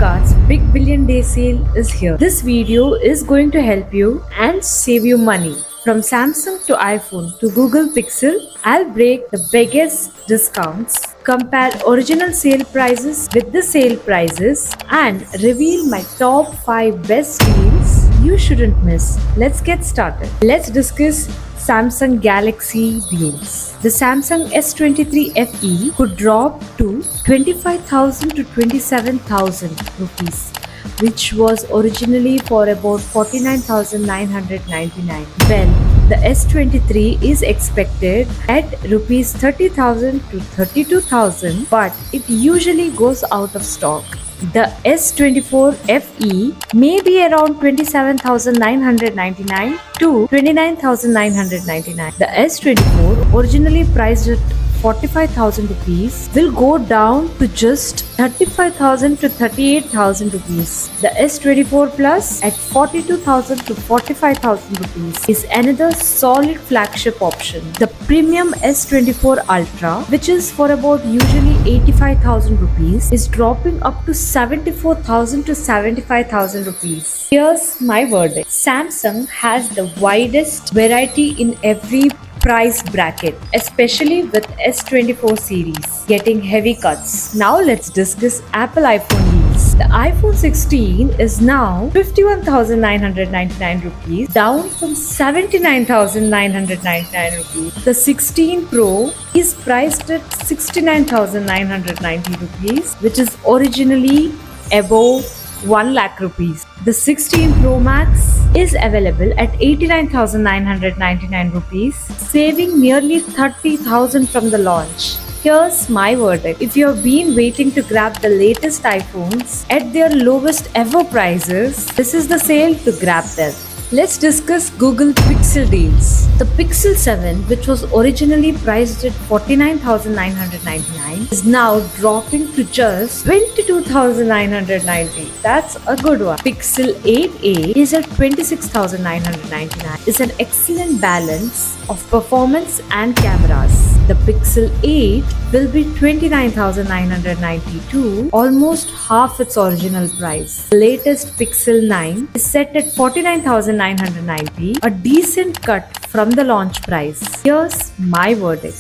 Flipkart's Big Billion Day sale is here. This video is going to help you and save you money. From Samsung to iPhone to Google Pixel, I'll break the biggest discounts, compare original sale prices with the sale prices, and reveal my top 5 best deals you shouldn't miss. Let's get started. Let's discuss Samsung Galaxy deals. The Samsung S23 FE could drop to 25,000 to 27,000 rupees, which was originally for about 49,999. Well, the S23 is expected at rupees 30,000 to 32,000, but it usually goes out of stock. The S24 FE may be around 27,999 to 29,999. The S24, originally priced at 45,000 rupees, will go down to just 35,000 to 38,000 rupees. The S24 Plus at 42,000 to 45,000 rupees is another solid flagship option. The premium S24 Ultra, which is for about usually 85,000 rupees, is dropping up to 74,000 to 75,000 rupees. Here's my verdict. Samsung has the widest variety in every price bracket, especially with S24 series getting heavy cuts. Now let's discuss Apple iPhone deals. The iPhone 16 is now 51,999 rupees, down from 79,999 rupees. The 16 Pro is priced at 69,990 rupees, which is originally above 1 lakh rupees. The 16 Pro Max is available at 89,999 rupees, saving nearly 30,000 from the launch. Here's my verdict. If you have been waiting to grab the latest iPhones at their lowest ever prices, this is the sale to grab them. Let's discuss Google Pixel deals. The Pixel 7, which was originally priced at 49,999, is now dropping to just 22,990. That's a good one. Pixel 8a is at 26,999. It's an excellent balance of performance and cameras. The Pixel 8 will be 29,992, almost half its original price. The latest Pixel 9 is set at 49,990, a decent cut from the launch price. Here's my verdict.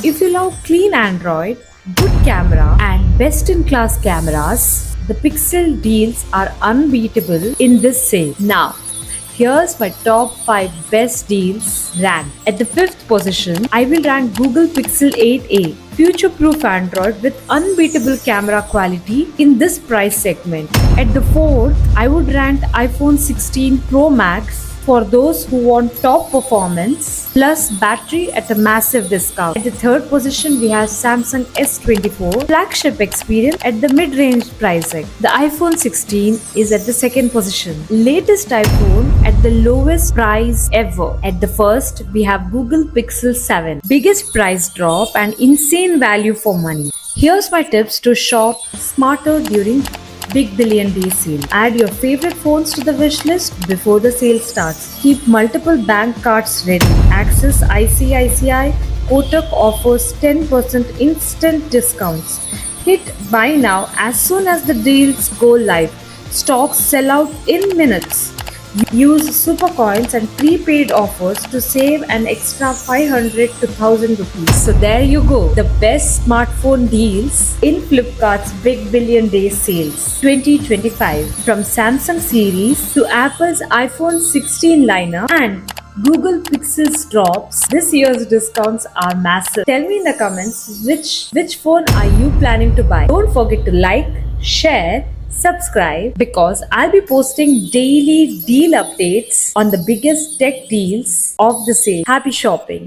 If you love clean Android, good camera, and best-in-class cameras, the Pixel deals are unbeatable in this sale. Now, here's my top 5 best deals ranked. At the 5th position, I will rank Google Pixel 8a, future-proof Android with unbeatable camera quality in this price segment. At the 4th, I would rank iPhone 16 Pro Max for those who want top performance plus battery at a massive discount. At the 3rd position, we have Samsung S24 flagship experience at the mid-range pricing. The iPhone 16 is at the 2nd position. Latest iPhone at the lowest price ever. At the 1st, we have Google Pixel 7. Biggest price drop and insane value for money. Here's my tips to shop smarter during Big Billion Day sale. Add your favorite phones to the wish list before the sale starts. Keep multiple bank cards ready. Access ICICI. Kotak offers 10% instant discounts. Hit buy now as soon as the deals go live. Stocks sell out in minutes. Use super coins and prepaid offers to save an extra 500 to 1000 rupees. So there you go, the best smartphone deals in Flipkart's Big Billion Day sales 2025. From Samsung series to Apple's iPhone 16 lineup and Google Pixel's drops, this year's discounts are massive. Tell me in the comments which phone are you planning to buy. Don't forget to like, share, subscribe, because I'll be posting daily deal updates on the biggest tech deals of the sale. Happy shopping!